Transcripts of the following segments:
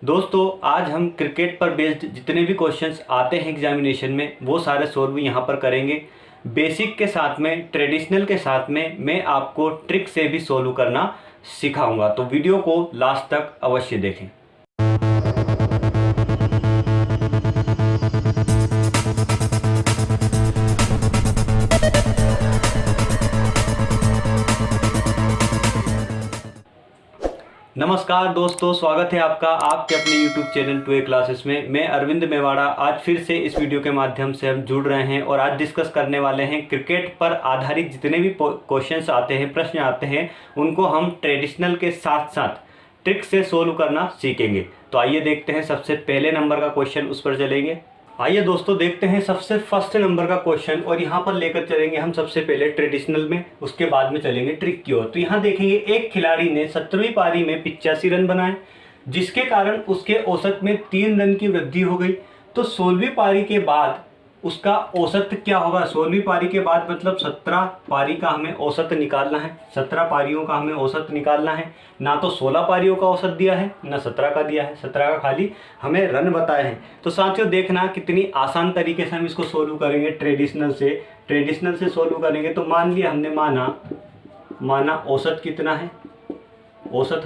दोस्तों आज हम क्रिकेट पर बेस्ड जितने भी क्वेश्चंस आते हैं एग्जामिनेशन में वो सारे सोल्व यहाँ पर करेंगे। बेसिक के साथ में, ट्रेडिशनल के साथ में मैं आपको ट्रिक से भी सोल्व करना सिखाऊंगा, तो वीडियो को लास्ट तक अवश्य देखें। नमस्कार दोस्तों, स्वागत है आपका आपके अपने YouTube चैनल 2A क्लासेस में। मैं अरविंद मेवाड़ा आज फिर से इस वीडियो के माध्यम से हम जुड़ रहे हैं और आज डिस्कस करने वाले हैं क्रिकेट पर आधारित जितने भी क्वेश्चंस आते हैं, प्रश्न आते हैं, उनको हम ट्रेडिशनल के साथ साथ ट्रिक से सोल्व करना सीखेंगे। तो आइए देखते हैं सबसे पहले नंबर का क्वेश्चन, उस पर चलेंगे। आइए दोस्तों देखते हैं सबसे फर्स्ट नंबर का क्वेश्चन, और यहाँ पर लेकर चलेंगे हम सबसे पहले ट्रेडिशनल में, उसके बाद में चलेंगे ट्रिक की ओर। तो यहाँ देखेंगे एक खिलाड़ी ने 17वीं पारी में 85 रन बनाए, जिसके कारण उसके औसत में 3 रन की वृद्धि हो गई। तो 16वीं पारी के बाद उसका औसत क्या होगा? 16वीं पारी के बाद मतलब 17 पारी का हमें औसत निकालना है, 17 पारियों का हमें औसत निकालना है। ना तो 16 पारियों का औसत दिया है, ना 17 का दिया है, 17 का खाली हमें रन बताए हैं। तो साथियों देखना कितनी आसान तरीके से हम इसको सोल्व करेंगे। ट्रेडिशनल से सोल्व करेंगे। तो मान लिया हमने, माना औसत कितना है, औसत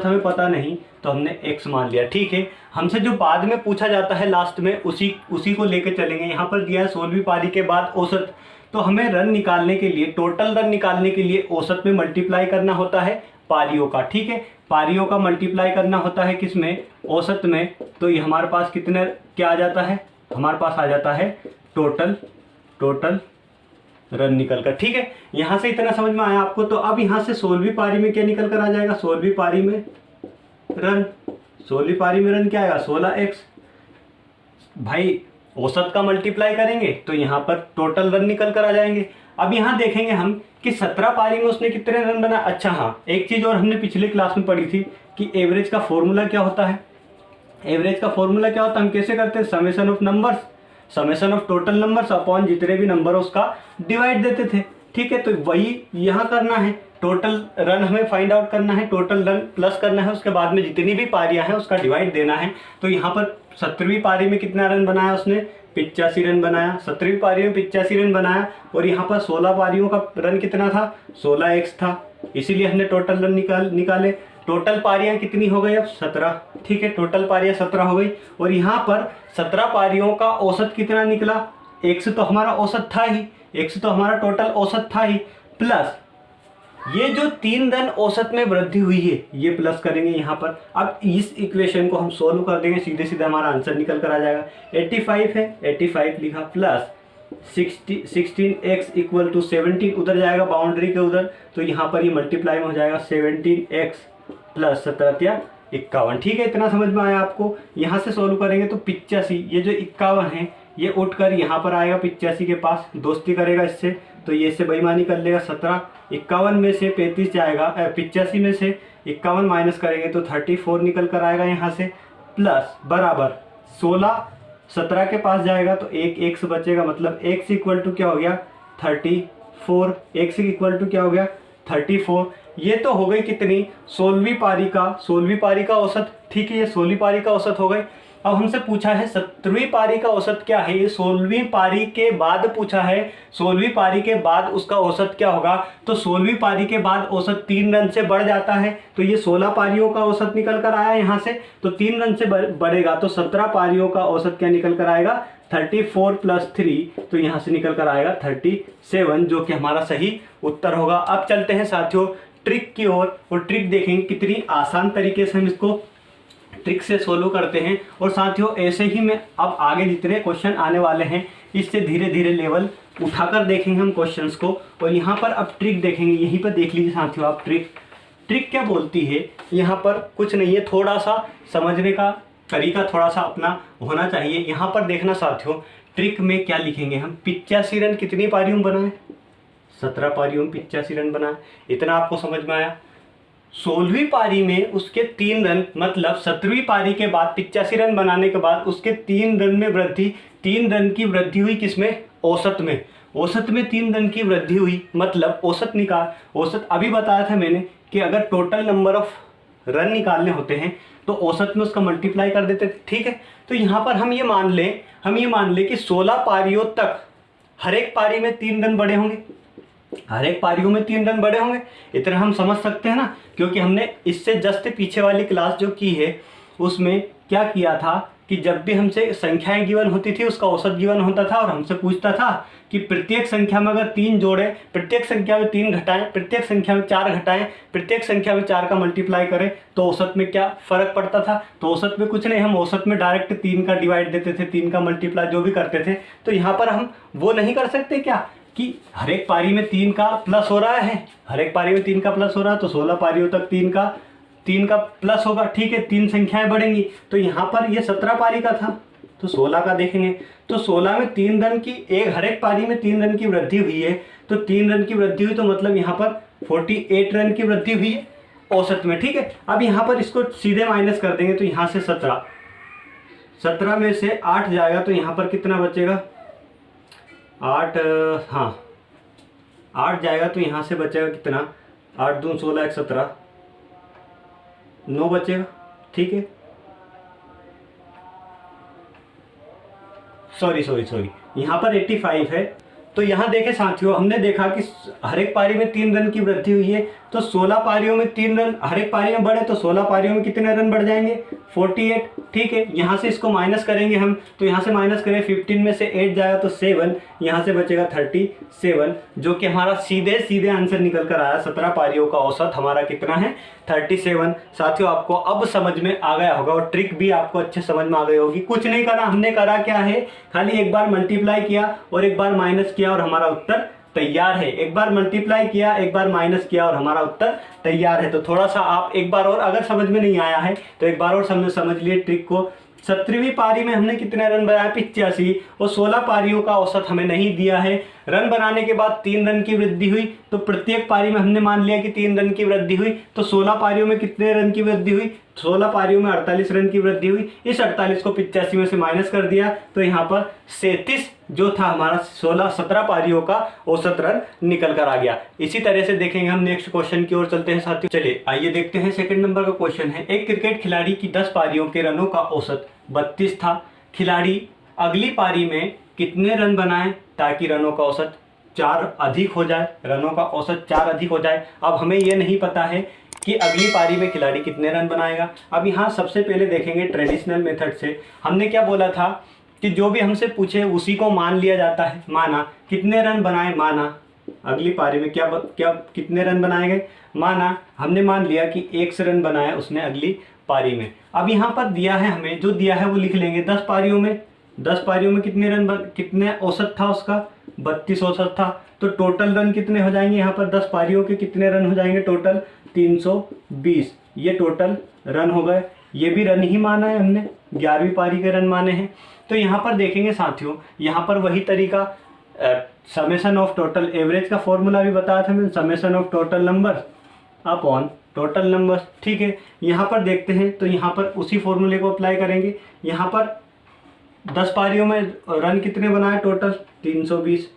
हमें पता नहीं, तो हमने x मान लिया। ठीक है, हमसे जो बाद में पूछा जाता है लास्ट में उसी को लेकर चलेंगे। यहाँ पर दिया है 16वीं पारी के बाद औसत, तो हमें रन निकालने के लिए, टोटल रन निकालने के लिए औसत में मल्टीप्लाई करना होता है पारियों का। ठीक है, पारियों का मल्टीप्लाई करना होता है किसमें? औसत में। तो ये हमारे पास कितने क्या आ जाता है? हमारे पास आ जाता है टोटल रन निकल कर। ठीक है, यहां से इतना समझ में आया आपको। तो अब यहां से 16वीं पारी में क्या निकल कर आ जाएगा? 16वीं पारी में रन क्या आएगा? 16x। भाई औसत का मल्टीप्लाई करेंगे तो यहां पर टोटल रन निकल कर आ जाएंगे। अब यहां देखेंगे हम कि 17 पारी में उसने कितने रन बनाए। अच्छा हाँ, एक चीज और हमने पिछले क्लास में पढ़ी थी कि एवरेज का फॉर्मूला क्या होता है। हम कैसे करते हैं? Summation of total numbers upon जितने भी नंबर उसका डिवाइड देते थे। ठीक है, तो वही यहाँ करना है। टोटल रन हमें फाइंड आउट करना है, टोटल रन प्लस करना है, उसके बाद में जितनी भी पारियां हैं उसका डिवाइड देना है। तो यहाँ पर 17वीं पारी में कितना रन बनाया उसने? 85 रन बनाया। 17वीं पारी में 85 रन बनाया, और यहाँ पर 16 पारियों का रन कितना था? 16x था, इसीलिए हमने टोटल रन निकाले। टोटल पारियां कितनी हो गई? अब 17। ठीक है, टोटल पारियां 17 हो गई, और यहाँ पर 17 पारियों का औसत कितना निकला? x तो हमारा औसत था ही, x तो हमारा टोटल औसत था ही, प्लस ये जो 3 रन औसत में वृद्धि हुई है ये प्लस करेंगे यहाँ पर। अब इस इक्वेशन को हम सोल्व कर देंगे, सीधे हमारा आंसर निकल कर आ जाएगा। 85 है, 85 लिखा, प्लस 16x इक्वल टू 17 उधर जाएगा बाउंड्री के उधर, तो यहाँ पर ये मल्टीप्लाई में हो जाएगा 17x प्लस 17 51। ठीक है, इतना समझ में आया आपको। यहाँ से सोल्व करेंगे तो 85, ये जो 51 है ये उठकर यहाँ पर आएगा 85 के पास, दोस्ती करेगा इससे, तो ये इससे बेईमानी कर लेगा। 51 में से 35 जाएगा, 85 में से 51 माइनस करेंगे तो 34 निकल कर आएगा यहाँ से, प्लस बराबर 16 17 के पास जाएगा तो एक x बचेगा, मतलब x इक्वल टू क्या हो गया? 34। x इक्वल टू क्या हो गया? 34। ये तो हो गई कितनी? 16वीं पारी का औसत। ठीक है, ये 16वीं पारी का औसत हो गई। अब हमसे पूछा है 17वीं पारी का औसत क्या है? ये 16वीं पारी के बाद पूछा है, 16वीं पारी के बाद उसका औसत क्या होगा? तो 16वीं पारी के बाद औसत 3 रन से बढ़ जाता है, तो ये 16 पारियों का औसत निकल कर आया यहाँ से, तो 3 रन से बढ़ेगा तो 17 पारियों का औसत क्या निकल कर आएगा? 34 प्लस 3, तो यहाँ से निकल कर आएगा 37, जो कि हमारा सही उत्तर होगा। अब चलते हैं साथियों ट्रिक की ओर, और ट्रिक देखेंगे कितनी आसान तरीके से हम इसको ट्रिक से सोल्व करते हैं। और साथियों ऐसे ही मैं अब आगे जितने क्वेश्चन आने वाले हैं इससे धीरे धीरे लेवल उठाकर देखेंगे हम क्वेश्चंस को। और यहाँ पर अब ट्रिक देखेंगे, यहीं पर देख लीजिए साथियों आप ट्रिक क्या बोलती है। यहाँ पर कुछ नहीं है, थोड़ा सा समझने का तरीका थोड़ा सा अपना होना चाहिए। यहाँ पर देखना साथियों, ट्रिक में क्या लिखेंगे हम? 85 रन कितनी पारियों में बनाए? 17 पारियों में 85 रन बनाए, इतना आपको समझ में आया। 16वीं पारी में उसके 3 रन, मतलब 17वीं पारी के बाद 85 रन बनाने के बाद उसके 3 रन में वृद्धि, 3 रन की वृद्धि हुई किसमें? औसत में 3 रन की वृद्धि हुई, मतलब औसत अभी बताया था मैंने कि अगर टोटल नंबर ऑफ रन निकालने होते हैं तो औसत में उसका मल्टीप्लाई कर देते थे, ठीक है। तो यहाँ पर हम ये मान लें कि 16 पारियों तक हर एक पारी में 3 रन बड़े होंगे, हर एक पारियों में 3 रन बड़े होंगे। इतना हम समझ सकते हैं ना, क्योंकि हमने इससे जस्ट पीछे वाली क्लास जो की है उसमें क्या किया था कि जब भी हमसे संख्याएं गिवन होती थी उसका औसत गिवन होता था और हमसे पूछता था कि प्रत्येक संख्या में अगर 3 जोड़े, प्रत्येक संख्या में 3 घटाएं, प्रत्येक संख्या में 4 घटाएं, प्रत्येक संख्या में 4 का मल्टीप्लाई करें तो औसत में क्या फ़र्क पड़ता था। तो औसत में कुछ नहीं, हम औसत में डायरेक्ट 3 का डिवाइड देते थे, 3 का मल्टीप्लाई जो भी करते थे। तो यहाँ पर हम वो नहीं कर सकते क्या कि हर एक पारी में 3 का प्लस हो रहा है, हर एक पारी में 3 का प्लस हो रहा है, तो 16 पारियों तक 3 का प्लस होगा, ठीक है, 3 संख्याएं बढ़ेंगी। तो यहाँ पर ये 17 पारी का था तो 16 का देखेंगे तो 16 में 3 रन की हर एक पारी में 3 रन की वृद्धि हुई है। तो 3 रन की वृद्धि हुई तो मतलब यहाँ पर 48 रन की वृद्धि हुई है औसत में, ठीक है। अब यहाँ पर इसको सीधे माइनस कर देंगे तो यहाँ से 17 में से 8 जाएगा तो यहाँ पर कितना बचेगा, 8, हाँ 8 जाएगा तो यहाँ से बचेगा कितना, 8 दूनी 16 1 17, 9 बचेगा, ठीक है। सॉरी यहाँ पर 85 है। तो यहाँ देखें साथियों, हमने देखा कि हर एक पारी में 3 रन की वृद्धि हुई है तो 16 पारियों में 3 रन हर एक पारी में बढ़े तो 16 पारियों में कितने रन बढ़ जाएंगे, 48, ठीक है। यहाँ से इसको माइनस करेंगे हम तो यहाँ से माइनस करें 15 में से 8 जाएगा तो 7, यहाँ से बचेगा 37, जो कि हमारा सीधे आंसर निकल कर आया। 17 पारियों का औसत हमारा कितना है, 37। साथियों आपको अब समझ में आ गया होगा और ट्रिक भी आपको अच्छे समझ में आ गई होगी। कुछ नहीं करा, हमने करा क्या है, खाली एक बार मल्टीप्लाई किया और एक बार माइनस किया और हमारा उत्तर तैयार है। एक बार मल्टीप्लाई किया, एक बार माइनस किया और हमारा उत्तर तैयार है। तो थोड़ा सा आप एक बार और अगर समझ में नहीं आया है तो एक बार और समझ लिए ट्रिक को। 17वीं पारी में हमने कितने रन बनाए, 85, और 16 पारियों का औसत हमें नहीं दिया है। रन बनाने के बाद 3 रन की वृद्धि हुई तो प्रत्येक पारी में हमने मान लिया कि 3 रन की वृद्धि हुई। तो 16 पारियों में कितने रन की वृद्धि हुई, 16 पारियों में 48 रन की वृद्धि हुई। इस 48 को 85 में से माइनस कर दिया तो यहाँ पर 37 जो था हमारा 17 पारियों का औसत रन निकल कर आ गया। इसी तरह से देखेंगे हम नेक्स्ट क्वेश्चन की ओर चलते हैं साथियों। चलिए आइए देखते हैं, सेकंड नंबर का क्वेश्चन है। एक क्रिकेट खिलाड़ी की 10 पारियों के रनों का औसत 32 था। खिलाड़ी अगली पारी में कितने रन बनाए ताकि रनों का औसत 4 अधिक हो जाए, रनों का औसत 4 अधिक हो जाए। अब हमें यह नहीं पता है कि अगली पारी में खिलाड़ी कितने रन बनाएगा। अब यहाँ सबसे पहले देखेंगे ट्रेडिशनल मेथड से। हमने क्या बोला था कि जो भी हमसे पूछे उसी को मान लिया जाता है। माना कितने रन बनाए, माना अगली पारी में क्या कितने रन बनाए गए, माना हमने मान लिया कि 1 रन बनाया उसने अगली पारी में। अब यहाँ पर दिया है, हमें जो दिया है वो लिख लेंगे। 10 पारियों में कितने रन कितने औसत था उसका, 32 औसत था। तो टोटल रन कितने हो जाएंगे यहाँ पर, 10 पारियों के कितने रन हो जाएंगे टोटल, 320। ये टोटल रन हो गए। ये भी रन ही माना है हमने, 11वीं पारी के रन माने हैं। तो यहाँ पर देखेंगे साथियों, यहाँ पर वही तरीका, समेशन ऑफ टोटल एवरेज का फॉर्मूला भी बताया था मैंने, summation of total number upon total number, ठीक है। यहाँ पर देखते हैं तो यहाँ पर उसी फॉर्मूले को अप्लाई करेंगे। यहाँ पर 10 पारियों में रन कितने बनाए टोटल, 320,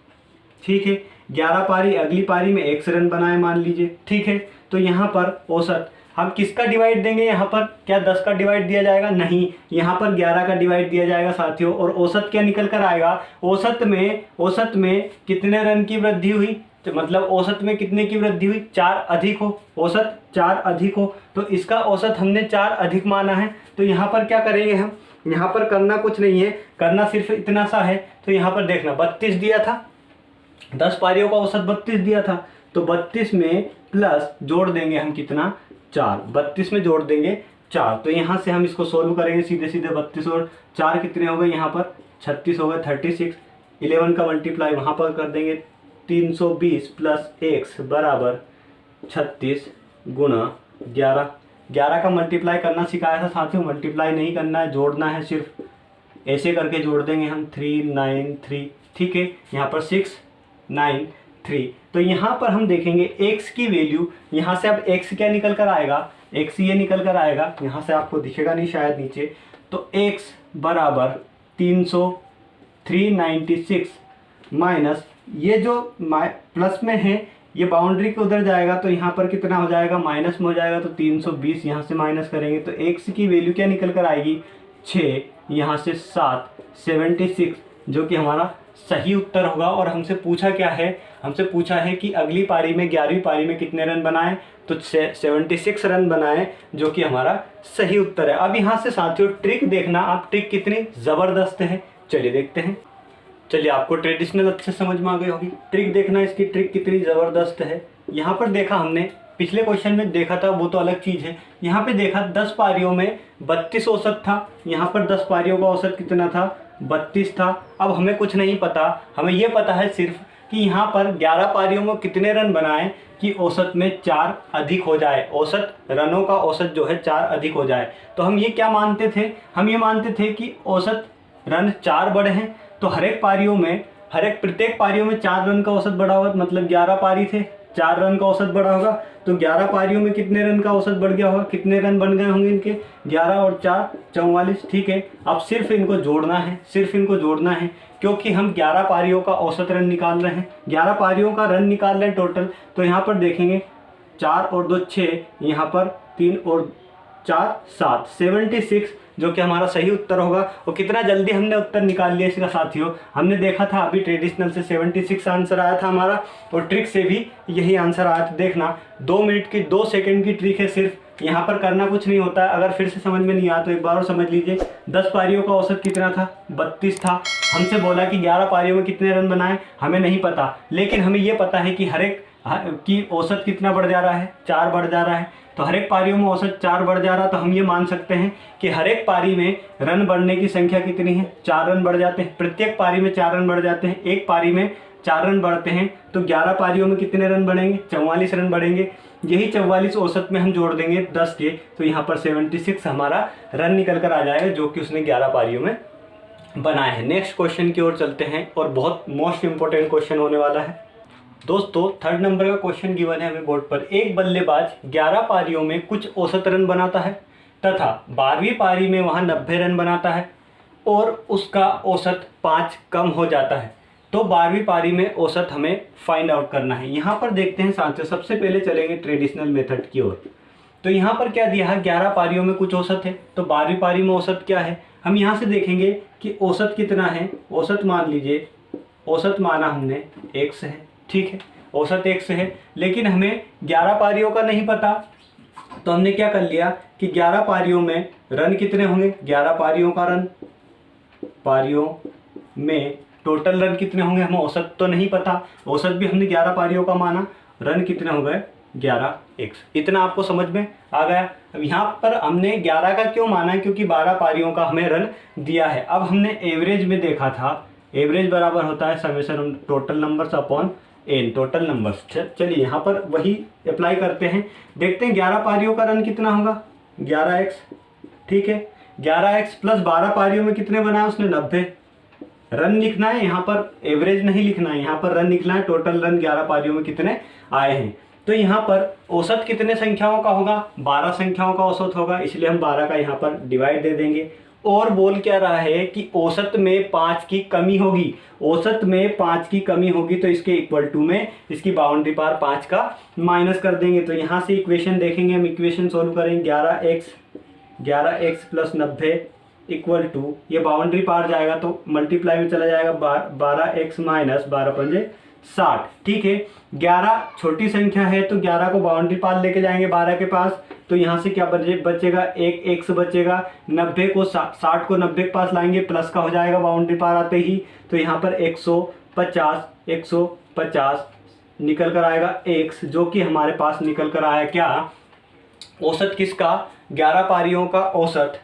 ठीक है। 11 पारी अगली पारी में 1 रन बनाए मान लीजिए, ठीक है। तो यहाँ पर औसत हम किसका डिवाइड देंगे, यहाँ पर क्या 10 का डिवाइड दिया जाएगा, नहीं, यहाँ पर 11 का डिवाइड दिया जाएगा साथियों। और औसत क्या निकल कर आएगा, औसत में कितने रन की वृद्धि हुई, तो मतलब औसत में कितने की वृद्धि हुई, 4 अधिक हो, औसत 4 अधिक हो। तो इसका औसत हमने 4 अधिक माना है। तो यहाँ पर क्या करेंगे हम, यहाँ पर करना कुछ नहीं है, करना सिर्फ इतना सा है। तो यहाँ पर देखना 32 दिया था, 10 पारियों का औसत 32 दिया था। तो 32 में प्लस जोड़ देंगे हम कितना, 4, 32 में जोड़ देंगे 4। तो यहाँ से हम इसको सोल्व करेंगे सीधे 32 और 4 कितने हो गए, यहाँ पर 36 हो गए, 36। 11 का मल्टीप्लाई वहाँ पर कर देंगे, 320 प्लस x बराबर 36 गुणा 11। 11 का मल्टीप्लाई करना सिखाया था साथियों, मल्टीप्लाई नहीं करना है, जोड़ना है, सिर्फ ऐसे करके जोड़ देंगे हम, 393, ठीक है। यहाँ पर 693। तो यहाँ पर हम देखेंगे x की वैल्यू, यहाँ से अब x क्या निकल कर आएगा, x ये निकल कर आएगा, यहाँ से आपको दिखेगा नहीं शायद नीचे। तो x बराबर 396 माइनस ये जो प्लस में है ये बाउंड्री के उधर जाएगा तो यहाँ पर कितना हो जाएगा, माइनस में हो जाएगा, तो 320 यहाँ से माइनस करेंगे तो x की वैल्यू क्या निकल कर आएगी, 6, यहाँ से 7, 76, जो कि हमारा सही उत्तर होगा। और हमसे पूछा क्या है, हमसे पूछा है कि अगली पारी में 11वीं पारी में कितने रन बनाए, तो 76 रन बनाए, जो कि हमारा सही उत्तर है। अब यहाँ से साथियों ट्रिक देखना, आप ट्रिक कितनी ज़बरदस्त है, चलिए देखते हैं। चलिए आपको ट्रेडिशनल अच्छे समझ में आ गई होगी, ट्रिक देखना, इसकी ट्रिक कितनी ज़बरदस्त है। यहाँ पर देखा हमने, पिछले क्वेश्चन में देखा था वो तो अलग चीज़ है, यहाँ पे देखा 10 पारियों में 32 औसत था, यहाँ पर 10 पारियों का औसत कितना था, 32 था। अब हमें कुछ नहीं पता, हमें ये पता है सिर्फ कि यहाँ पर 11 पारियों में कितने रन बनाए कि औसत में 4 अधिक हो जाए, औसत रनों का औसत जो है 4 अधिक हो जाए। तो हम ये क्या मानते थे, हम ये मानते थे कि औसत रन 4 बढ़े हैं, तो हर एक प्रत्येक पारियों में 4 रन का औसत बढ़ा होगा, मतलब 11 पारी थे, 4 रन का औसत बढ़ा होगा, तो 11 पारियों में कितने रन का औसत बढ़ गया होगा, कितने रन बन गए होंगे इनके, 11 और 4 44, ठीक है। अब सिर्फ इनको जोड़ना है, सिर्फ इनको जोड़ना है, क्योंकि हम 11 पारियों का औसत रन निकाल रहे हैं, 11 पारियों का रन निकाल रहे हैं टोटल। तो यहाँ पर देखेंगे 4 और 2 6, यहाँ पर 3 और 4 7, 76, जो कि हमारा सही उत्तर होगा। और कितना जल्दी हमने उत्तर निकाल लिया इसका साथियों, हमने देखा था अभी ट्रेडिशनल से 76 आंसर आया था हमारा, और ट्रिक से भी यही आंसर आया था। देखना 2 मिनट की 2 सेकंड की ट्रिक है सिर्फ, यहाँ पर करना कुछ नहीं होता है। अगर फिर से समझ में नहीं आया तो एक बार और समझ लीजिए। 10 पारियों का औसत कितना था, 32 था। हमसे बोला कि 11 पारियों में कितने रन बनाए, हमें नहीं पता, लेकिन हमें ये पता है कि हर एक की औसत कितना बढ़ जा रहा है, 4 बढ़ जा रहा है। तो हर एक पारियों में औसत 4 बढ़ जा रहा, तो हम ये मान सकते हैं कि हर एक पारी में रन बढ़ने की संख्या कितनी है, 4 रन बढ़ जाते हैं। प्रत्येक पारी में 4 रन बढ़ जाते हैं, एक पारी में 4 रन बढ़ते हैं, तो 11 पारियों में कितने रन बढ़ेंगे, 44 रन बढ़ेंगे। यही 44 औसत में हम जोड़ देंगे 10 के, तो यहाँ पर 76 हमारा रन निकल कर आ जाएगा, जो कि उसने 11 पारियों में बनाए हैं। नेक्स्ट क्वेश्चन की ओर चलते हैं, और बहुत मोस्ट इंपॉर्टेंट क्वेश्चन होने वाला है दोस्तों। 3rd नंबर का क्वेश्चन गिवन है हमें बोर्ड पर। एक बल्लेबाज 11 पारियों में कुछ औसत रन बनाता है तथा 12वीं पारी में वह 90 रन बनाता है और उसका औसत 5 कम हो जाता है, तो 12वीं पारी में औसत हमें फाइंड आउट करना है। यहाँ पर देखते हैं साथियों, सबसे पहले चलेंगे ट्रेडिशनल मेथड की ओर। तो यहाँ पर क्या दिया है, 11 पारियों में कुछ औसत है, तो 12वीं पारी में औसत क्या है, हम यहाँ से देखेंगे कि औसत कितना है। औसत मान लीजिए, औसत माना हमने x है, ठीक है, औसत x है, लेकिन हमें 11 पारियों का नहीं पता, तो हमने क्या कर लिया कि 11 पारियों में रन कितने होंगे, 11 पारियों का रन, पारियों में टोटल रन कितने होंगे, हमें औसत तो नहीं पता, औसत भी हमने 11 पारियों का माना, रन कितने हो गए 11x। इतना आपको समझ में आ गया। अब यहाँ पर हमने 11 का क्यों माना है, क्योंकि 12 पारियों का हमें रन दिया है। अब हमने एवरेज में देखा था, एवरेज बराबर होता है summation total numbers upon n, total numbers. चलिए यहाँ पर वही अप्लाई करते हैं, देखते हैं 11 पारियों का रन कितना होगा, 11x, ठीक है। 11x प्लस 12 पारियों में कितने बनाए उसने, 90 रन लिखना है, यहाँ पर एवरेज नहीं लिखना है, यहाँ पर रन लिखना है, टोटल रन 11 पारियों में कितने आए हैं। तो यहाँ पर औसत कितने संख्याओं का होगा, 12 संख्याओं का औसत होगा, इसलिए हम 12 का यहाँ पर डिवाइड दे देंगे। और बोल क्या रहा है कि औसत में 5 की कमी होगी, औसत में 5 की कमी होगी, तो इसके इक्वल टू में इसकी बाउंड्री पार 5 का माइनस कर देंगे। तो यहाँ से इक्वेशन देखेंगे, हम इक्वेशन सोल्व करेंगे, 11x प्लस 90 इक्वल टू, ये बाउंड्री पार जाएगा तो मल्टीप्लाई में चला जाएगा, 12x माइनस 12 पंजे 60, ठीक है। 11 छोटी संख्या है, तो 11 को बाउंड्री पार लेके जाएंगे 12 के पास, तो यहाँ से क्या बचेगा, एक x बचेगा। 90 को 60 को 90 के पास लाएंगे, प्लस का हो जाएगा बाउंड्री पार आते ही, तो यहाँ पर 150 निकल कर आएगा x, जो कि हमारे पास निकल कर आया क्या, औसत किसका, 11 पारियों का औसत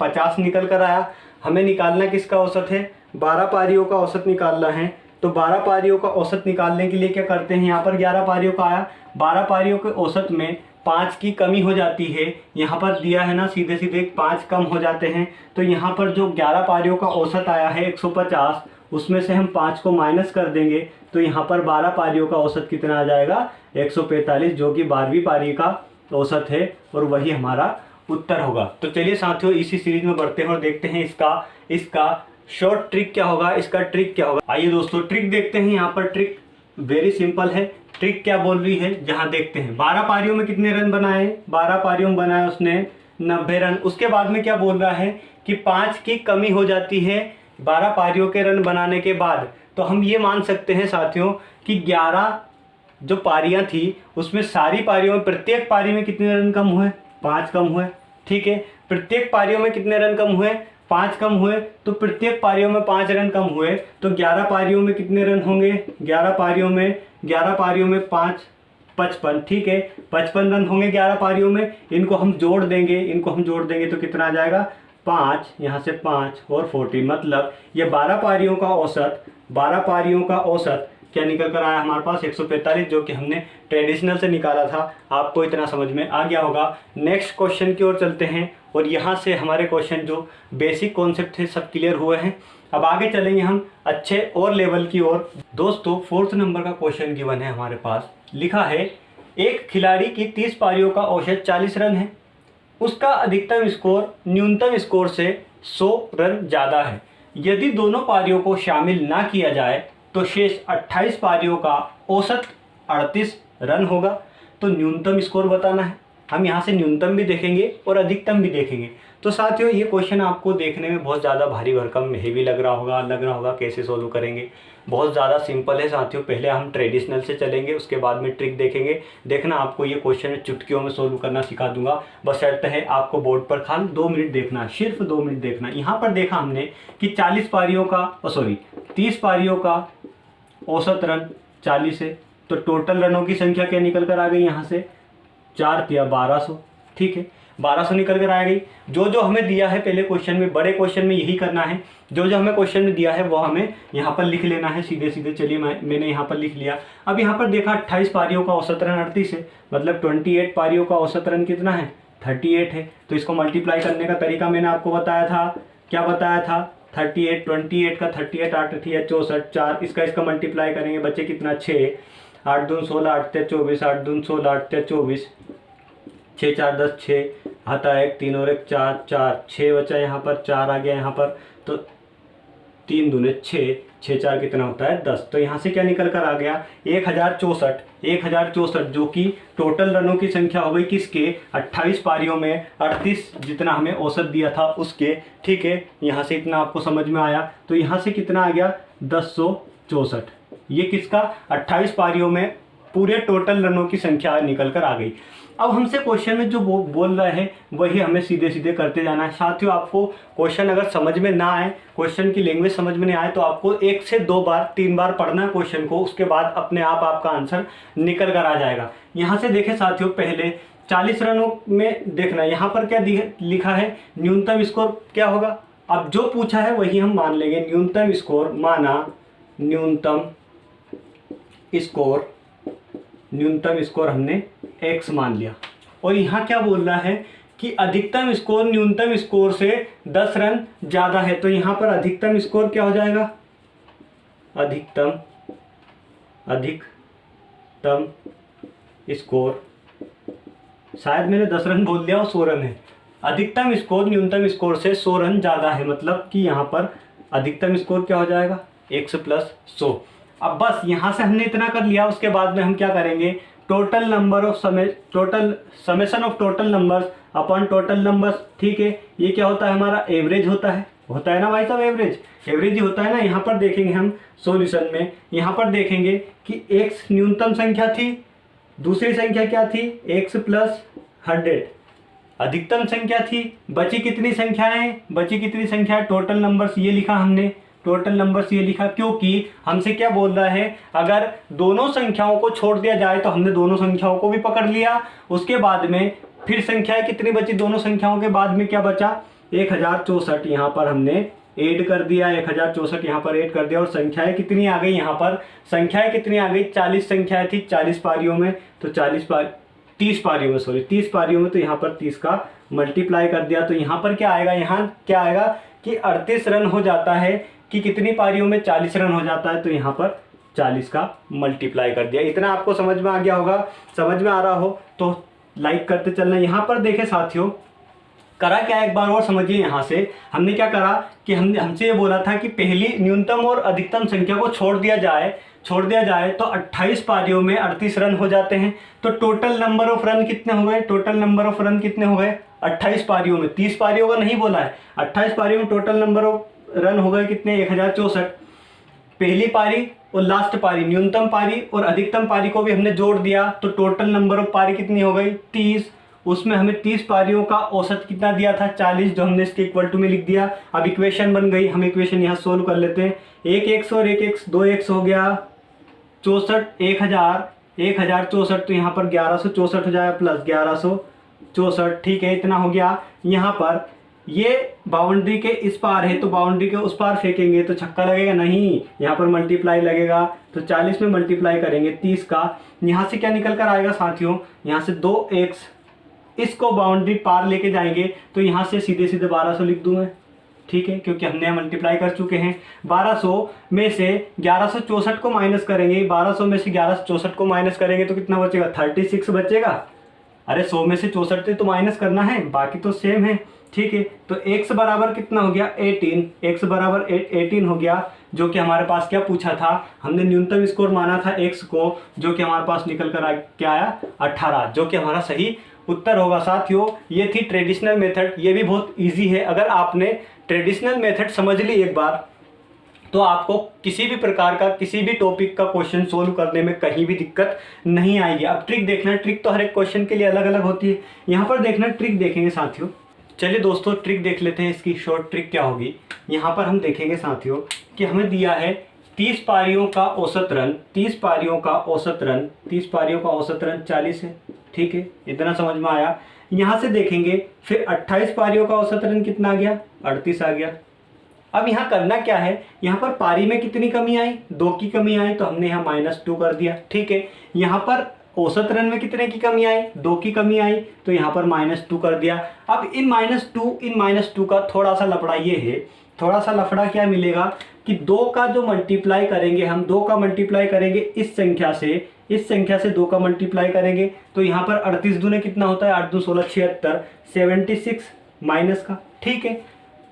50 निकल कर आया। हमें निकालना किसका औसत है, 12 पारियों का औसत निकालना है। तो 12 पारियों का औसत निकालने के लिए क्या करते हैं, यहाँ पर 11 पारियों का आया, 12 पारियों के औसत में 5 की कमी हो जाती है, यहाँ पर दिया है ना, सीधे सीधे 5 कम हो जाते हैं। तो यहाँ पर जो 11 पारियों का औसत आया है 150, उसमें से हम 5 को माइनस कर देंगे, तो यहाँ पर 12 पारियों का औसत कितना आ जाएगा, 145, जो कि 12वीं पारी का औसत है, और वही हमारा उत्तर होगा। तो चलिए साथियों, इसी सीरीज में बढ़ते हैं और देखते हैं इसका शॉर्ट ट्रिक क्या होगा, इसका ट्रिक क्या होगा। आइए दोस्तों ट्रिक देखते हैं। यहाँ पर ट्रिक वेरी सिंपल है। ट्रिक क्या बोल रही है जहाँ देखते हैं, 12 पारियों में कितने रन बनाए, 12 पारियों में बनाए उसने 90 रन। उसके बाद में क्या बोल रहा है कि 5 की कमी हो जाती है 12 पारियों के रन बनाने के बाद। तो हम ये मान सकते हैं साथियों कि 11 जो पारियां थी उसमें सारी पारियों में प्रत्येक पारी में कितने रन कम हुए, 5 कम हुए। ठीक है, प्रत्येक पारियों में कितने रन कम हुए, 5 कम हुए। तो प्रत्येक पारियों में 5 रन कम हुए तो 11 पारियों में कितने रन होंगे, 11 पारियों में 5 55। ठीक है, 55 रन होंगे 11 पारियों में। इनको हम जोड़ देंगे तो कितना आ जाएगा, 5, यहाँ से 5 और 40, मतलब ये 12 पारियों का औसत क्या निकल कर आया हमारे पास 145, जो कि हमने ट्रेडिशनल से निकाला था। आपको इतना समझ में आ गया होगा। नेक्स्ट क्वेश्चन की ओर चलते हैं और यहाँ से हमारे क्वेश्चन जो बेसिक कॉन्सेप्ट थे सब क्लियर हुए हैं। अब आगे चलेंगे हम अच्छे और लेवल की ओर। दोस्तों 4th नंबर का क्वेश्चन गिवन है हमारे पास। लिखा है एक खिलाड़ी की 30 पारियों का औसत 40 रन है, उसका अधिकतम स्कोर न्यूनतम स्कोर से 100 रन ज़्यादा है। यदि दोनों पारियों को शामिल ना किया जाए तो शेष 28 पारियों का औसत 38 रन होगा। तो न्यूनतम स्कोर बताना है। हम यहाँ से न्यूनतम भी देखेंगे और अधिकतम भी देखेंगे। तो साथियों ये क्वेश्चन आपको देखने में बहुत ज़्यादा भारी भरकम हेवी लग रहा होगा कैसे सोल्व करेंगे। बहुत ज़्यादा सिंपल है साथियों। पहले हम ट्रेडिशनल से चलेंगे, उसके बाद में ट्रिक देखेंगे। देखना आपको ये क्वेश्चन चुटकियों में सोल्व करना सिखा दूंगा। बस शर्त है आपको बोर्ड पर खाली 2 मिनट देखना, सिर्फ 2 मिनट देखना। यहाँ पर देखा हमने कि 30 पारियों का औसत रन 40 है। तो टोटल रनों की संख्या क्या निकल कर आ गई, यहाँ से 4 तिया 1200। ठीक है, 1200 निकल कर आ गई। जो हमें दिया है पहले क्वेश्चन में, बड़े क्वेश्चन में यही करना है। जो हमें क्वेश्चन में दिया है वो हमें यहाँ पर लिख लेना है सीधे। चलिए मैंने यहाँ पर लिख लिया। अब यहाँ पर देखा 28 पारियों का औसत रन 38 है, मतलब 28 पारियों का औसत रन कितना है, 38 है। तो इसको मल्टीप्लाई करने का तरीका मैंने आपको बताया था। क्या बताया था, 28 का 38 8 64 4, इसका मल्टीप्लाई करेंगे, बच्चे कितना 6, 8 दून 16 8 24, 8 दून 16 8 24, 6 4 10 6, आता 1 3 और 1 4 4, 6 बचा यहाँ पर, 4 आ गया यहाँ पर। तो 3 दूने 6, 6 4 कितना होता है 10। तो यहाँ से क्या निकल कर आ गया 1064, जो कि टोटल रनों की संख्या हो गई किसके, 28 पारियों में 38 जितना हमें औसत दिया था उसके। ठीक है, यहाँ से इतना आपको समझ में आया। तो यहाँ से कितना आ गया 1064। ये किसका, 28 पारियों में पूरे टोटल रनों की संख्या निकल कर आ गई। अब हमसे क्वेश्चन में जो बोल रहा है वही हमें सीधे करते जाना है। साथियों आपको क्वेश्चन अगर समझ में ना आए, क्वेश्चन की लैंग्वेज समझ में नहीं आए, तो आपको 1 से 2 बार 3 बार पढ़ना है क्वेश्चन को। उसके बाद अपने आप आपका आंसर निकल कर आ जाएगा। यहाँ से देखें साथियों, पहले 40 रनों में देखना, यहाँ पर क्या लिखा है, न्यूनतम स्कोर क्या होगा। अब जो पूछा है वही हम मान लेंगे। न्यूनतम स्कोर माना, न्यूनतम स्कोर हमने x मान लिया। और यहाँ क्या बोल रहा है कि अधिकतम स्कोर न्यूनतम स्कोर से 10 रन ज़्यादा है। तो यहाँ पर अधिकतम स्कोर क्या हो जाएगा, अधिकतम स्कोर, शायद मैंने 10 रन बोल दिया और 100 रन है। अधिकतम स्कोर न्यूनतम स्कोर से 100 रन ज़्यादा है, मतलब कि यहाँ पर अधिकतम स्कोर क्या हो जाएगा, x + 100। अब बस यहाँ से हमने इतना कर लिया। उसके बाद में हम क्या करेंगे, summation of total numbers upon total numbers. ठीक है, ये क्या होता है हमारा, एवरेज होता है ना भाई साहब, एवरेज ही होता है ना। यहाँ पर देखेंगे हम सॉल्यूशन में, यहाँ पर देखेंगे कि x न्यूनतम संख्या थी, दूसरी संख्या क्या थी, x + 100 अधिकतम संख्या थी। बची कितनी संख्या, टोटल नंबर्स ये लिखा हमने, क्योंकि हमसे क्या बोल रहा है, अगर दोनों संख्याओं को छोड़ दिया जाए तो हमने दोनों संख्याओं को भी पकड़ लिया। उसके बाद में फिर संख्याएं कितनी बची, दोनों संख्याओं के बाद में क्या बचा, 1064 यहाँ पर हमने ऐड कर दिया, 1064 यहाँ पर ऐड कर दिया। और संख्याएं कितनी आ गई, यहाँ पर संख्याएं कितनी आ गई, 40 संख्याएं थी 40 पारियों में। तो 30 पारियों में, तो यहाँ पर 30 का मल्टीप्लाई कर दिया। तो यहाँ पर क्या आएगा, कि 38 रन हो जाता है, कि कितनी पारियों में 40 रन हो जाता है। तो यहाँ पर 40 का मल्टीप्लाई कर दिया। इतना आपको समझ में आ गया होगा। समझ में आ रहा हो तो लाइक करते चलना। यहाँ पर देखें साथियों, करा क्या, एक बार और समझिए। यहाँ से हमने क्या करा कि हमसे ये बोला था कि पहली न्यूनतम और अधिकतम संख्या को छोड़ दिया जाए तो 28 पारियों में 38 रन हो जाते हैं। तो टोटल नंबर ऑफ रन कितने हो गए, 28 पारियों में, 30 पारियों का नहीं बोला है, 28 पारियों में टोटल नंबर ऑफ रन हो गए कितने, 1064। पहली पारी और लास्ट पारी, न्यूनतम पारी और अधिकतम पारी को भी हमने जोड़ दिया तो टोटल नंबर ऑफ पारी कितनी हो गई, 30। उसमें हमें 30 पारियों का औसत कितना दिया था, 40, जो हमने इसके इक्वल टू में लिख दिया। अब इक्वेशन बन गई, हम इक्वेशन यहाँ सोल्व कर लेते हैं। 1x और 1x 2x हो गया 64, 1064, तो यहाँ पर 1164 हो जाएगा प्लस 1164, ठीक है, इतना हो गया। यहाँ पर ये बाउंड्री के इस पार है तो बाउंड्री के उस पार फेंकेंगे तो छक्का लगेगा नहीं, यहाँ पर मल्टीप्लाई लगेगा। तो 40 में मल्टीप्लाई करेंगे 30 का, यहाँ से क्या निकल कर आएगा साथियों, यहाँ से 2x, इसको बाउंड्री पार लेके जाएंगे तो यहाँ से सीधे 1200 लिख दूँ मैं, ठीक है, क्योंकि हमने मल्टीप्लाई कर चुके हैं। 1200 में से 1164 को माइनस करेंगे, 1200 में से 1164 को माइनस करेंगे तो कितना बचेगा, 36 बचेगा। अरे 100 में से 64 तो माइनस करना है, बाकी तो सेम है, ठीक है। तो x बराबर कितना हो गया, 18, x बराबर 18 हो गया, जो कि हमारे पास क्या पूछा था, हमने न्यूनतम स्कोर माना था x को, जो कि हमारे पास निकल कर क्या आया, 18, जो कि हमारा सही उत्तर होगा। साथियों ये थी ट्रेडिशनल मेथड, ये भी बहुत इजी है। अगर आपने ट्रेडिशनल मेथड समझ ली एक बार तो आपको किसी भी प्रकार का, किसी भी टॉपिक का क्वेश्चन सोल्व करने में कहीं भी दिक्कत नहीं आएगी। अब ट्रिक देखना, ट्रिक तो हर एक क्वेश्चन के लिए अलग अलग होती है, यहाँ पर देखना ट्रिक देखेंगे साथियों। चलिए दोस्तों ट्रिक देख लेते हैं, इसकी शॉर्ट ट्रिक क्या होगी। यहाँ पर हम देखेंगे साथियों कि हमें दिया है 30 पारियों का औसत रन, 30 पारियों का औसत रन 40 है, ठीक है, इतना समझ में आया। यहाँ से देखेंगे फिर 28 पारियों का औसत रन कितना आ गया, 38 आ गया। अब यहाँ करना क्या है, यहाँ पर पारी में कितनी कमी आई, 2 की कमी आई, तो हमने यहाँ -2 कर दिया, ठीक है। यहाँ पर औसत रन में कितने की कमी आई, 2 की कमी आई, तो यहाँ पर -2 कर दिया। अब इन -2 का थोड़ा सा लफड़ा ये है, थोड़ा सा लफड़ा क्या मिलेगा कि 2 का जो मल्टीप्लाई करेंगे हम, 2 का मल्टीप्लाई करेंगे इस संख्या से 2 का मल्टीप्लाई करेंगे तो यहाँ पर 38 दूने कितना होता है, 8 2 16 76, 76 माइनस का, ठीक है।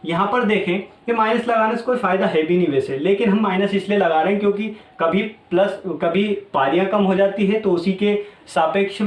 यहाँ पर देखें कि माइनस लगाने से कोई फायदा है भी नहीं वैसे, लेकिन हम माइनस इसलिए लगा रहे हैं क्योंकि कभी पारियां कम हो जाती है तो उसी के सापेक्ष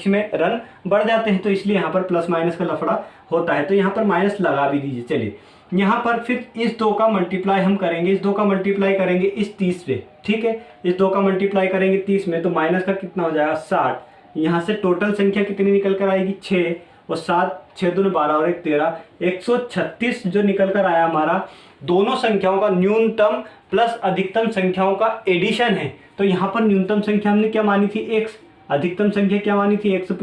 में रन बढ़ जाते हैं, तो इसलिए यहाँ पर प्लस माइनस का लफड़ा होता है। तो यहाँ पर माइनस लगा भी दीजिए। चलिए यहाँ पर फिर इस 2 का मल्टीप्लाई हम करेंगे, इस 2 का मल्टीप्लाई करेंगे इस 30 पे, ठीक है, इस 2 का मल्टीप्लाई करेंगे 30 में तो माइनस का कितना हो जाएगा, 60। यहाँ से टोटल संख्या कितनी निकल कर आएगी, 6 और 7, 6 दूने 12 और 1 13, 136 जो निकल कर आया हमारा। दोनों संख्याओं का न्यूनतम प्लस अधिकतम संख्याओं का एडिशन है। तो यहाँ पर न्यूनतम संख्या हमने क्या मानी थी, x, अधिकतम संख्या क्या मानी थी, x +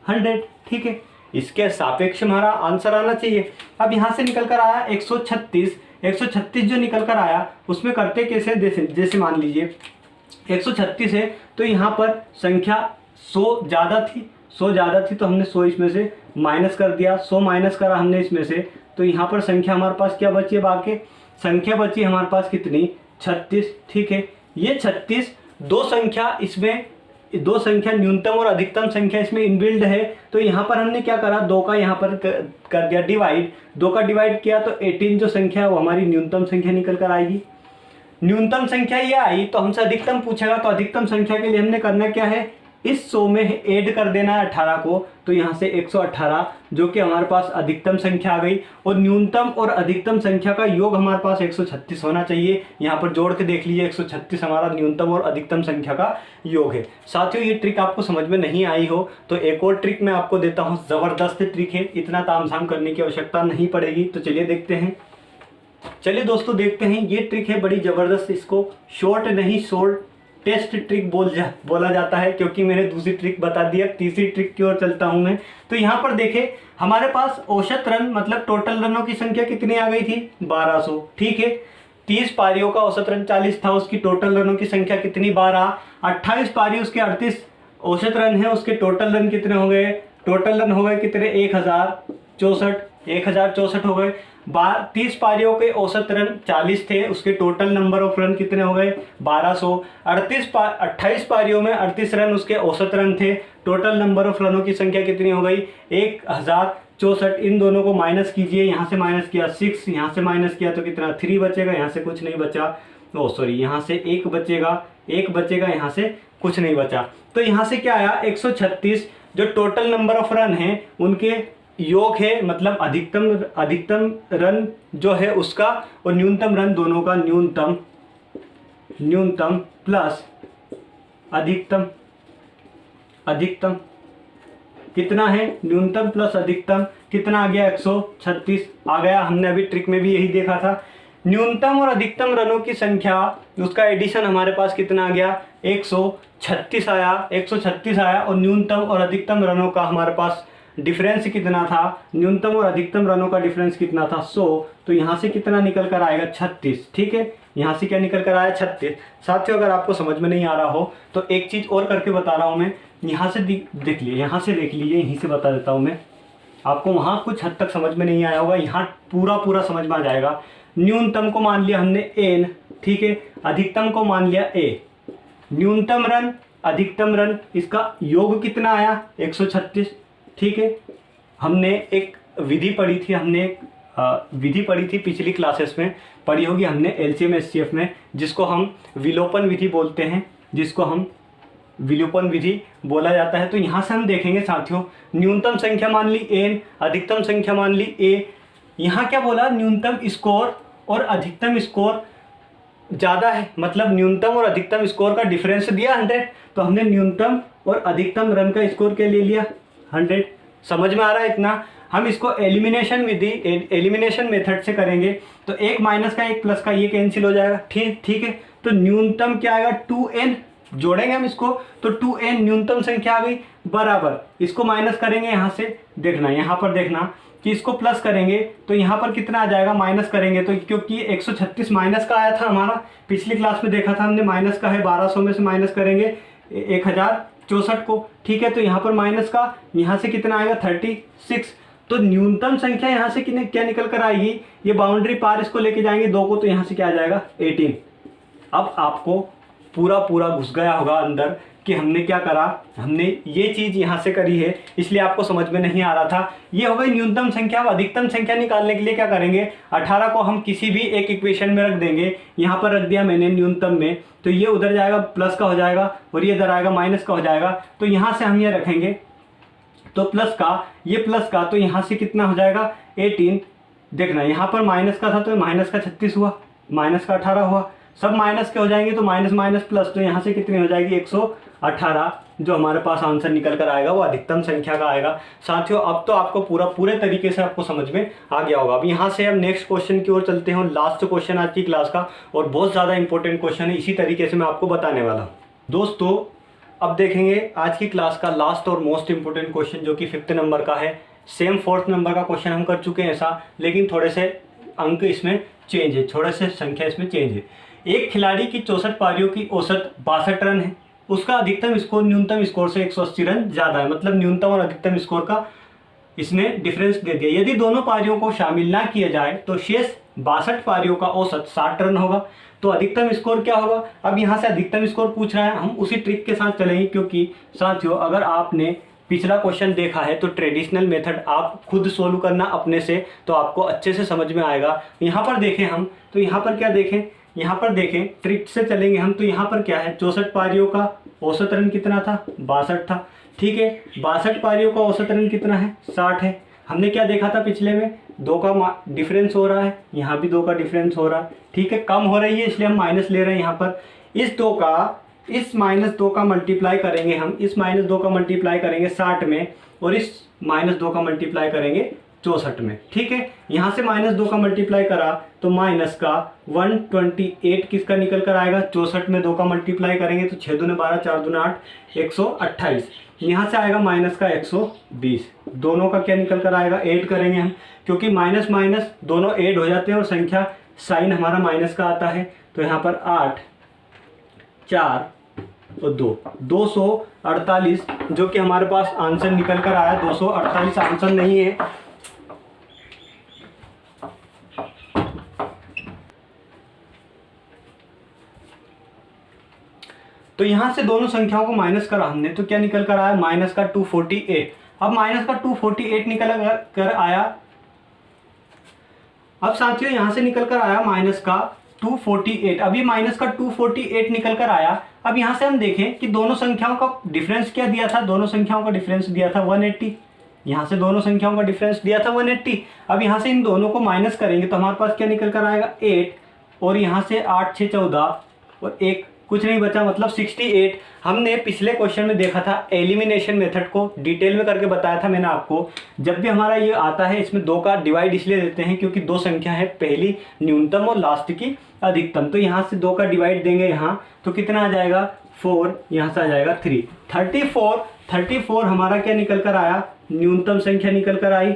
100, ठीक है। इसके सापेक्ष हमारा आंसर आना चाहिए। अब यहाँ से निकल कर आया 136 जो निकल कर आया उसमें करते कैसे, जैसे मान लीजिए 136 है तो यहाँ पर संख्या 100 ज़्यादा थी तो हमने 100 इसमें से माइनस कर दिया, 100 माइनस करा हमने इसमें से, तो यहाँ पर संख्या हमारे पास क्या बची है, बाकी संख्या बची हमारे पास कितनी, 36, ठीक है। ये 36 दो संख्या न्यूनतम और अधिकतम संख्या इसमें इनबिल्ड है, तो यहाँ पर हमने क्या करा, 2 का यहाँ पर कर दिया डिवाइड, 2 का डिवाइड किया तो 18 जो संख्या है वो हमारी न्यूनतम संख्या निकल कर आएगी। न्यूनतम संख्या ये आई तो हमसे अधिकतम पूछेगा, तो अधिकतम संख्या के लिए हमने करना क्या है, इस 100 में ऐड कर देना है 18 को, तो यहाँ से 118 जो कि हमारे पास अधिकतम संख्या आ गई, और न्यूनतम और अधिकतम संख्या का योग हमारे पास 136 होना चाहिए। यहाँ पर जोड़ के देख लीजिए 136 हमारा न्यूनतम और अधिकतम संख्या का योग है। साथियों ये ट्रिक आपको समझ में नहीं आई हो तो एक और ट्रिक मैं आपको देता हूँ, ज़बरदस्त ट्रिक है, इतना तामझाम करने की आवश्यकता नहीं पड़ेगी। तो चलिए देखते हैं, चलिए दोस्तों देखते हैं, ये ट्रिक है बड़ी ज़बरदस्त, इसको शॉर्ट नहीं शॉर्ट टेस्ट ट्रिक बोला जाता है, क्योंकि मैंने दूसरी ट्रिक बता दिया, तीसरी ट्रिक की ओर चलता हूं मैं। तो यहाँ पर देखें हमारे पास औसत रन मतलब टोटल रनों की संख्या कितनी आ गई थी, 1200, ठीक है। 30 पारियों का औसत रन 40 था, उसकी टोटल रनों की संख्या कितनी, 12। 28 पारी उसके 38 औसत रन है, उसके टोटल रन कितने हो गए, टोटल रन हो गए कितने, 1064 हो गए। 30 पारियों के औसत रन 40 थे, उसके टोटल नंबर ऑफ रन कितने हो गए, 1200। 28 पारियों में 38 रन उसके औसत रन थे, टोटल नंबर ऑफ रनों की संख्या कितनी हो गई, 1064। 64, इन दोनों को माइनस कीजिए, यहाँ से माइनस किया 6, यहाँ से माइनस किया तो कितना 3 बचेगा, यहाँ से कुछ नहीं बचा, ओ सॉरी यहाँ से 1 बचेगा, 1 बचेगा, यहाँ से कुछ नहीं बचा। तो यहाँ से क्या आया 136 जो टोटल नंबर ऑफ रन है उनके योग है, मतलब अधिकतम रन जो है उसका और न्यूनतम रन दोनों का, न्यूनतम प्लस अधिकतम कितना है, न्यूनतम प्लस अधिकतम कितना आ गया 136 आ गया। हमने अभी ट्रिक में भी यही देखा था, न्यूनतम और अधिकतम रनों की संख्या उसका एडिशन हमारे पास कितना आ गया 136 आया, 136 आया और न्यूनतम और अधिकतम रनों का हमारे पास डिफरेंस कितना था, न्यूनतम और अधिकतम रनों का डिफरेंस कितना था 100, तो यहाँ से कितना निकल कर आएगा 36। ठीक है, यहाँ से क्या निकल कर आया 36। साथियों अगर आपको समझ में नहीं आ रहा हो तो एक चीज़ और करके बता रहा हूँ मैं, यहाँ से देख लिए, यहाँ से देख लीजिए, यहीं से बता देता हूँ मैं आपको, वहाँ कुछ हद तक समझ में नहीं आया होगा, यहाँ पूरा समझ में आ जाएगा। न्यूनतम को मान लिया हमने n, ठीक है, अधिकतम को मान लिया a, न्यूनतम रन अधिकतम रन इसका योग कितना आया 136। ठीक है, हमने एक विधि पढ़ी थी, विधि पढ़ी थी पिछली क्लासेस में, पढ़ी होगी हमने LCM SCF में, जिसको हम विलोपन विधि बोलते हैं, जिसको हम विलोपन विधि बोला जाता है। तो यहाँ से हम देखेंगे साथियों, न्यूनतम संख्या मान ली n, अधिकतम संख्या मान ली a, यहाँ क्या बोला न्यूनतम स्कोर और अधिकतम स्कोर ज़्यादा है, मतलब न्यूनतम और अधिकतम स्कोर का डिफरेंस दिया 100, तो हमने न्यूनतम और अधिकतम रन का स्कोर क्या ले लिया 100। समझ में आ रहा है इतना। हम इसको एलिमिनेशन विधि, एलिमिनेशन मेथड से करेंगे तो एक माइनस का एक प्लस का ये कैंसिल हो जाएगा। ठीक है, तो न्यूनतम क्या आएगा 2n, जोड़ेंगे हम इसको तो 2n न्यूनतम संख्या आ गई, बराबर इसको माइनस करेंगे, यहाँ से देखना, यहाँ पर देखना कि इसको प्लस करेंगे तो यहाँ पर कितना आ जाएगा, माइनस करेंगे तो, क्योंकि 136 माइनस का आया था हमारा, पिछली क्लास में देखा था हमने, माइनस का है 1200 में से माइनस करेंगे 1064 को। ठीक है, तो यहाँ पर माइनस का, यहाँ से कितना आएगा 36, तो न्यूनतम संख्या यहाँ से क्या निकल कर आएगी, ये बाउंड्री पार इसको लेके जाएंगे 2 को, तो यहाँ से क्या आ जाएगा 18। अब आपको पूरा घुस गया होगा अंदर कि हमने क्या करा, हमने ये चीज़ यहाँ से करी है, इसलिए आपको समझ में नहीं आ रहा था। ये हो गई न्यूनतम संख्या। अब अधिकतम संख्या निकालने के लिए क्या करेंगे, 18 को हम किसी भी एक इक्वेशन में रख देंगे, यहाँ पर रख दिया मैंने न्यूनतम में, तो ये उधर जाएगा प्लस का हो जाएगा और ये इधर आएगा माइनस का हो जाएगा। तो यहाँ से हम ये रखेंगे तो प्लस का, ये प्लस का, तो यहाँ से कितना हो जाएगा 18। देखना यहाँ पर माइनस का था तो माइनस का 36 हुआ, माइनस का 18 हुआ, सब माइनस के हो जाएंगे तो माइनस माइनस प्लस, तो यहाँ से कितनी हो जाएगी 118। जो हमारे पास आंसर निकल कर आएगा वो अधिकतम संख्या का आएगा। साथियों अब तो आपको पूरे तरीके से आपको समझ में आ गया होगा। अब यहाँ से हम नेक्स्ट क्वेश्चन की ओर चलते हैं, लास्ट क्वेश्चन आज की क्लास का, और बहुत ज़्यादा इंपॉर्टेंट क्वेश्चन है, इसी तरीके से मैं आपको बताने वाला हूँ। दोस्तों अब देखेंगे आज की क्लास का लास्ट और मोस्ट इंपॉर्टेंट क्वेश्चन, जो कि 5th नंबर का है। सेम 4th नंबर का क्वेश्चन हम कर चुके हैं ऐसा, लेकिन थोड़े से अंक इसमें चेंज है, थोड़े से संख्या इसमें चेंज है। एक खिलाड़ी की 64 पारियों की औसत 62 रन है, उसका अधिकतम स्कोर न्यूनतम स्कोर से 180 रन ज़्यादा है, मतलब न्यूनतम और अधिकतम स्कोर का इसने डिफरेंस दे दिया। यदि दोनों पारियों को शामिल ना किया जाए तो शेष 62 पारियों का औसत 60 रन होगा, तो अधिकतम स्कोर क्या होगा। अब यहाँ से अधिकतम स्कोर पूछ रहा है, हम उसी ट्रिक के साथ चलेंगे, क्योंकि साथियों अगर आपने पिछला क्वेश्चन देखा है तो ट्रेडिशनल मेथड आप खुद सोल्व करना अपने से, तो आपको अच्छे से समझ में आएगा। यहाँ पर देखें हम, तो यहाँ पर क्या देखें, यहाँ पर देखें ट्रिक से चलेंगे हम, तो यहाँ पर क्या है 64 पारियों का औसत रन कितना था 62 था। ठीक है, 62 पारियों का औसत रन कितना है 60 है। हमने क्या देखा था पिछले में, 2 का डिफरेंस हो रहा है, यहाँ भी 2 का डिफरेंस हो रहा है। ठीक है, कम हो रही है इसलिए हम माइनस ले रहे हैं यहाँ पर। इस 2 का, इस -2 का मल्टीप्लाई करेंगे हम, इस -2 का मल्टीप्लाई करेंगे 60 में, और इस -2 का मल्टीप्लाई करेंगे 64 में। ठीक है, यहाँ से -2 का मल्टीप्लाई करा तो माइनस का 128 किसका निकल कर आएगा, 64 में 2 का मल्टीप्लाई करेंगे तो 6 दूने 12, 4 दूने 8, 128। यहाँ से आएगा माइनस का 120, दोनों का क्या निकल कर आएगा, ऐड करेंगे हम, क्योंकि माइनस माइनस दोनों ऐड हो जाते हैं और संख्या साइन हमारा माइनस का आता है। तो यहाँ पर 8, 4 और 2, 248 जो कि हमारे पास आंसर निकल कर आया। 248 आंसर नहीं है, तो यहाँ से दोनों संख्याओं को माइनस करा हमने, तो क्या निकल कर आया माइनस का 248। अब माइनस का 248 निकल कर आया। अब साथियों यहाँ से निकल कर आया माइनस का 248, अभी माइनस का 248 निकल कर आया। अब यहाँ से हम देखें कि दोनों संख्याओं का डिफरेंस क्या दिया था, दोनों संख्याओं का डिफरेंस दिया था 180। यहाँ से दोनों संख्याओं का डिफरेंस दिया था 180। अब यहाँ से इन दोनों को माइनस करेंगे तो हमारे पास क्या निकल कर आएगा 8, और यहाँ से 8 6 14 और एक कुछ नहीं बचा, मतलब 68। हमने पिछले क्वेश्चन में देखा था एलिमिनेशन मेथड को डिटेल में करके बताया था मैंने आपको। जब भी हमारा ये आता है इसमें 2 का डिवाइड इसलिए देते हैं क्योंकि 2 संख्या है, पहली न्यूनतम और लास्ट की अधिकतम। तो यहाँ से 2 का डिवाइड देंगे यहाँ तो कितना आ जाएगा 4, यहाँ से आ जाएगा 3। 34 हमारा क्या निकल कर आया, न्यूनतम संख्या निकल कर आई।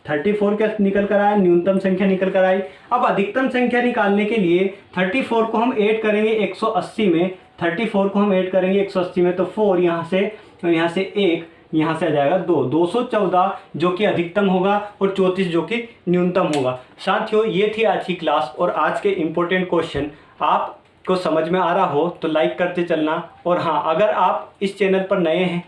34 क्या निकल कर आया, न्यूनतम संख्या निकल कर आई। अब अधिकतम संख्या निकालने के लिए 34 को हम ऐड करेंगे 180 में, 34 को हम ऐड करेंगे 180 में, तो 4 यहाँ से और यहाँ से 1, यहाँ से आ जाएगा 2, 214 जो कि अधिकतम होगा और 34 जो कि न्यूनतम होगा। साथियों ये थी आज की क्लास और आज के इम्पोर्टेंट क्वेश्चन। आपको समझ में आ रहा हो तो लाइक करते चलना, और हाँ अगर आप इस चैनल पर नए हैं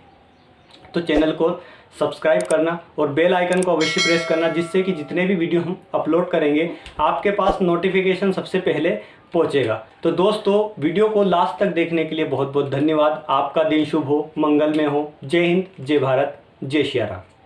तो चैनल को सब्सक्राइब करना और बेल आइकन को अवश्य प्रेस करना, जिससे कि जितने भी वीडियो हम अपलोड करेंगे आपके पास नोटिफिकेशन सबसे पहले पहुंचेगा। तो दोस्तों वीडियो को लास्ट तक देखने के लिए बहुत बहुत धन्यवाद। आपका दिन शुभ हो, मंगलमय हो। जय हिंद, जय भारत, जय श्री राम।